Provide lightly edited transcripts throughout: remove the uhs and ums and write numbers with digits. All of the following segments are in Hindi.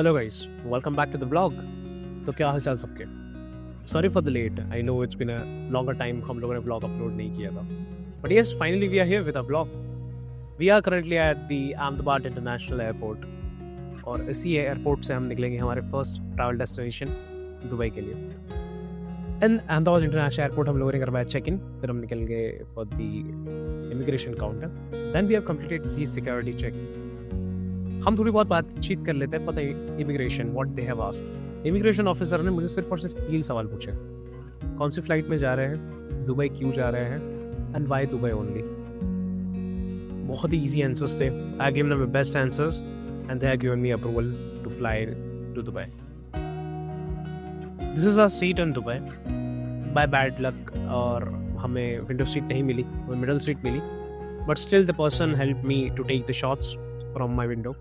Hello guys, welcome back to the vlog. तो क्या हाल चाल सबके। Sorry for the late, I know it's been a longer time हम लोगों ने व्लॉग अपलोड नहीं किया था, but yes finally we are here with a vlog. We are currently at the Ahmedabad international airport और इसी एयरपोर्ट से हम निकलेंगे हमारे फर्स्ट ट्रैवल डेस्टिनेशन दुबई के लिए। इन अहमदाबाद इंटरनेशनल एयरपोर्ट हम लोगों ने करवाया चेक इन, फिर हम निकल गए for the immigration counter. Then we have completed the security check. हम थोड़ी बहुत बातचीत कर लेते हैं for the immigration, what they have asked. Immigration officer ने मुझे सिर्फ और सिर्फ 3 सवाल पूछे। कौन सी फ्लाइट में जा रहे हैं, दुबई क्यों जा रहे हैं, एंड व्हाई दुबई ओनली। बहुत ही इजी आंसर्स थे। I give them the best answers and they have given me approval to fly to Dubai. This is our seat in Dubai. By bad luck और हमें विंडो सीट नहीं मिली, हमें मिडल सीट मिली, but still the person help me to take the shots from my window.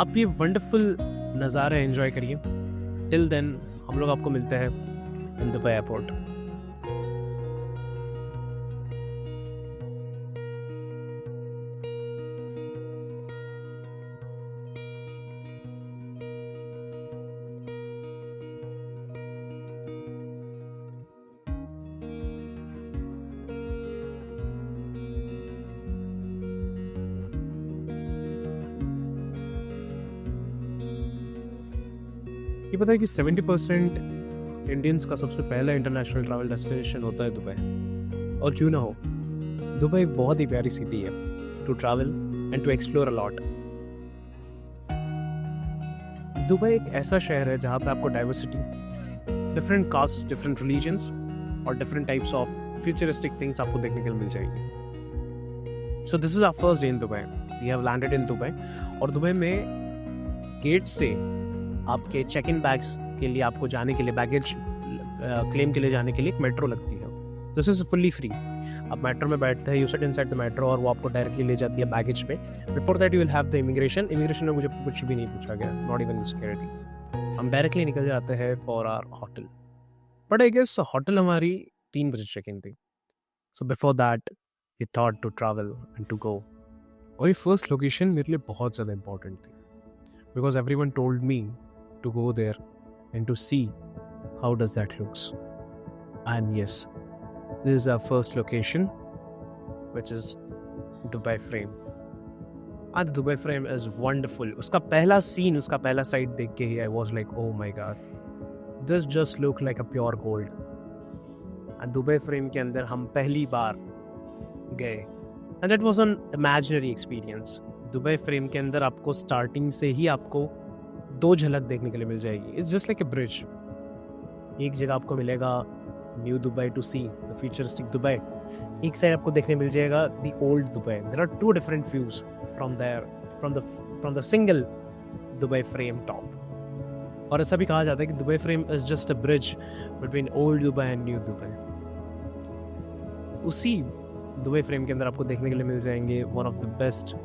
अब ये वंडरफुल नज़ारा एंजॉय करिए। टिल देन हम लोग आपको मिलते हैं इन दुबई एयरपोर्ट। ये पता है कि 70% इंडियंस का सबसे पहला इंटरनेशनल ट्रैवल डेस्टिनेशन होता है दुबई। और क्यों ना हो, दुबई एक बहुत ही प्यारी सिटी है to travel and to explore a lot. Dubai एक ऐसा शहर है जहाँ पे आपको diversity, different caste, different religions और different types of futuristic things आपको देखने के लिए मिल जाएगी। So this is our first day in Dubai. We have landed in Dubai और दुबई में गेट से आपके चेक इन बैग्स के लिए, आपको जाने के लिए, बैगेज क्लेम के लिए जाने के लिए एक मेट्रो लगती है। This is fully free. आप मेट्रो में बैठते हैं, you sit inside the metro और वो आपको डायरेक्टली ले जाती है बैगेज पे। Before that you will have the immigration. Immigration में मुझे कुछ भी नहीं पूछा गया, नॉट इवन सिक्योरिटी। हम डायरेक्टली निकल जाते हैं for our hotel. But I guess hotel हमारी 3 बजे चेक इन थी। So before that we thought to travel and to go. और ये फर्स्ट लोकेशन मेरे लिए बहुत ज़्यादा इंपॉर्टेंट थी because everyone told me to go there and to see how does that looks. And yes, this is our first location, which is Dubai Frame. And the Dubai Frame is wonderful. उसका पहला सीन, उसका पहला साइड देख के ही I was like, oh my god, this just look like a pure gold. And Dubai Frame के अंदर हम पहली बार गए and that was an imaginary experience. Dubai Frame के अंदर आपको स्टार्टिंग से ही आपको 2 झलक देखने के लिए मिल जाएगी। It's just like a bridge. एक जगह आपको मिलेगा new Dubai to see the futuristic Dubai, एक साइड आपको देखने मिल जाएगा the old Dubai. There are 2 different views from there, from the single Dubai frame top. और ऐसा भी कहा जाता है कि Dubai frame is just a bridge between old Dubai and new Dubai. उसी दुबई फ्रेम के अंदर आपको देखने के लिए मिल जाएंगे one of the best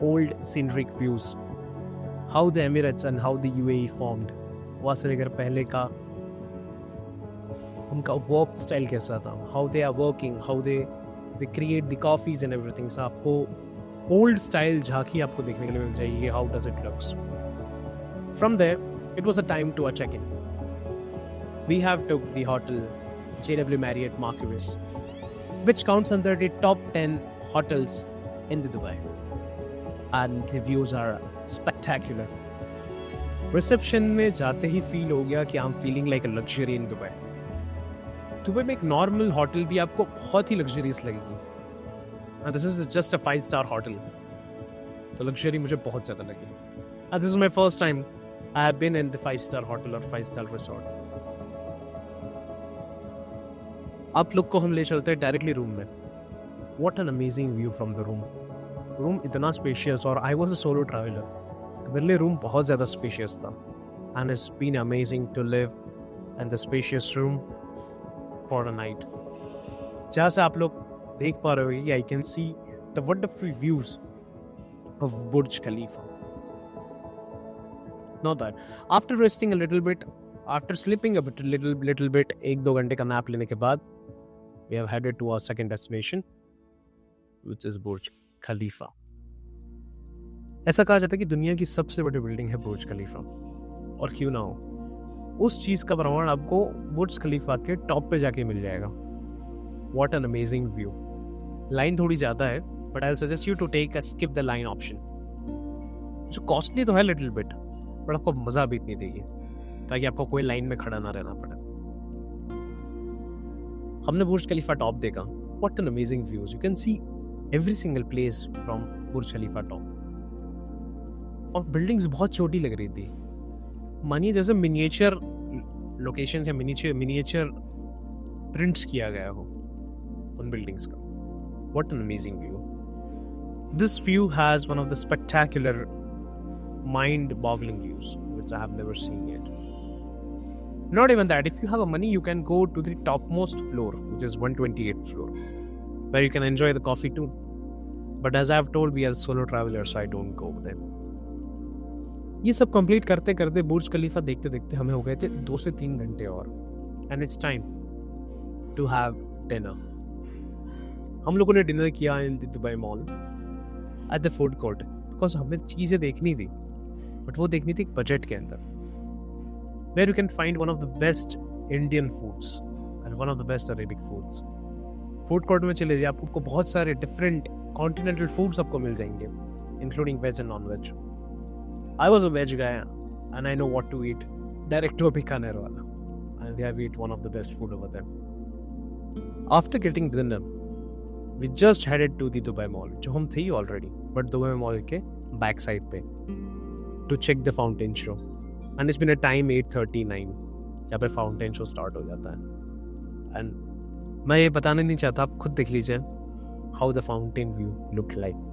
old scenic views, how the Emirates and how the UAE formed. वहाँ से लेकर पहले का उनका वर्क स्टाइल कैसा था, how they are working, how they create the coffees and everything. So आपको ओल्ड स्टाइल झांकी आपको देखने के लिए मिल जाएगी, how does it looks. From there it was a time to a check in. We have took the hotel JW Marriott Marquis, which counts under the top 10 hotels in the Dubai. And the views are spectacular. Reception में जाते ही फील हो गया कि I am feeling like a luxury in Dubai. Dubai में एक नॉर्मल होटल भी आपको बहुत ही लग्जरियस लगेगी। This is just a 5-star hotel, तो लग्जरी मुझे बहुत ज़्यादा लगी। This is my first time I have been in the 5-star hotel और 5-star रिसोर्ट। आप लोग को हम ले चलते हैं डायरेक्टली रूम में। What an amazing view from the room. Room इतना स्पेशियस, और I was a solo traveller, मेरे लिए रूम बहुत ज़्यादा स्पेशियस था। And it's been amazing to live in the spacious room for a night. जहाँ से आप लोग देख पा रहे हो, I can see the wonderful views of Burj Khalifa. Not that. After resting a little bit, after sleeping a little bit, 1-2 घंटे का नैप लेने के बाद, we have headed to our second destination, which is Burj Khalifa. ऐसा कहा जाता है कि दुनिया की सबसे बड़ी बिल्डिंग है बुर्ज खलीफा, और क्यों ना हो, उस चीज़ का प्रमाण आपको बुर्ज खलीफा के टॉप पे जाके मिल जाएगा। What an amazing view. Line थोड़ी ज़्यादा है, but I suggest you to take a skip the line option, जो कॉस्टली तो है लिटिल बिट, बट आपको मज़ा भी इतनी देगी ताकि आपको कोई लाइन में खड़ा ना रहना पड़े। हमने बुर्ज खलीफा टॉप देखा। What an amazing views, you can see every single place from Burj Khalifa top. और बिल्डिंग्स बहुत छोटी लग रही थी, मानिए जैसे मिनिएचर लोकेशंस या मिनिएचर प्रिंट्स किया गया हो उन बिल्डिंग्स का। What an amazing view. This view has one of the spectacular mind-boggling views which I have never seen yet. Not even that, if you have a money you can go to the topmost floor, which is 128th floor, where you can enjoy the coffee too. But as I have told, we are solo travelers, so I don't go there. ये सब कंप्लीट करते करते बुर्ज खलीफा देखते देखते हमें हो गए थे 2 से 3 घंटे और, and it's time to have dinner. हम लोगों ने डिनर किया in the Dubai mall at the food court, because हमें चीज़ें देखनी थी, बट वो देखनी थी बजट के अंदर, where you can find one of the best Indian foods and one of the best Arabic foods. Food court में चले जाइए, आपको बहुत सारे डिफरेंट कॉन्टिनेंटल फूड्स आपको मिल जाएंगे, including veg and non veg. I was a veg guy and I know what to eat, direct to Bikanervala, and we have eat one of the best food over there. After getting dinner we just headed to the Dubai Mall, जो हम थे ही ऑलरेडी, बट दुबई मॉल के बैक साइड पे, to check the fountain show, and it's been a time 8:39 जहाँ पे फाउंटेन शो स्टार्ट हो जाता है। एंड मैं ये बताना नहीं चाहता, आप खुद देख लीजिए how the fountain view look like.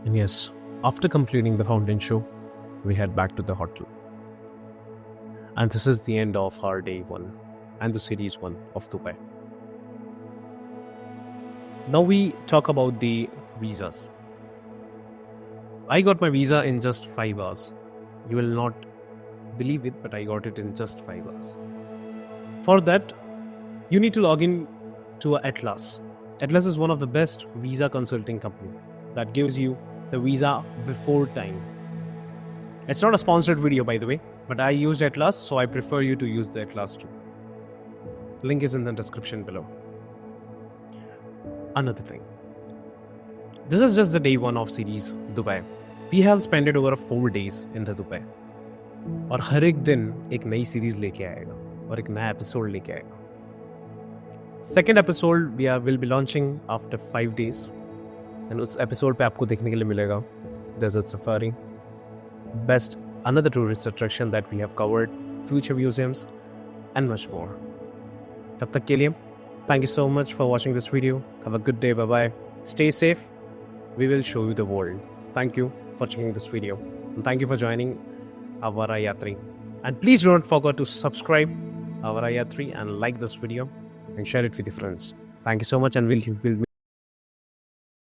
And yes, after completing the fountain show, we head back to the hotel. And this is the end of our day 1 and the series 1 of Dubai. Now we talk about the visas. I got my visa in just 5 hours. You will not believe it, but I got it in just 5 hours. For that, you need to log in to Atlas. Atlas is one of the best visa consulting company that gives you the visa before time. It's not a sponsored video, by the way, but I used Atlas, so I prefer you to use the Atlas too. Link is in the description below. Another thing, this is just the day 1 of series Dubai. We have spent it over 4 days in the Dubai. और हर एक दिन एक नई सीरीज लेके आएगा और एक नया एपिसोड लेके आएगा। Second episode will be launching after 5 days, and उस एपिसोड पे आपको देखने के लिए मिलेगा desert safari, best another tourist attraction that we have covered, future museums, and much more. तब तक के लिए, thank you so much for watching this video. Have a good day. Bye bye. Stay safe. We will show you the world. Thank you for checking this video. And thank you for joining Avara Yatri. And please don't forget to subscribe Avara Yatri and like this video and share it with your friends. Thank you so much, and we'll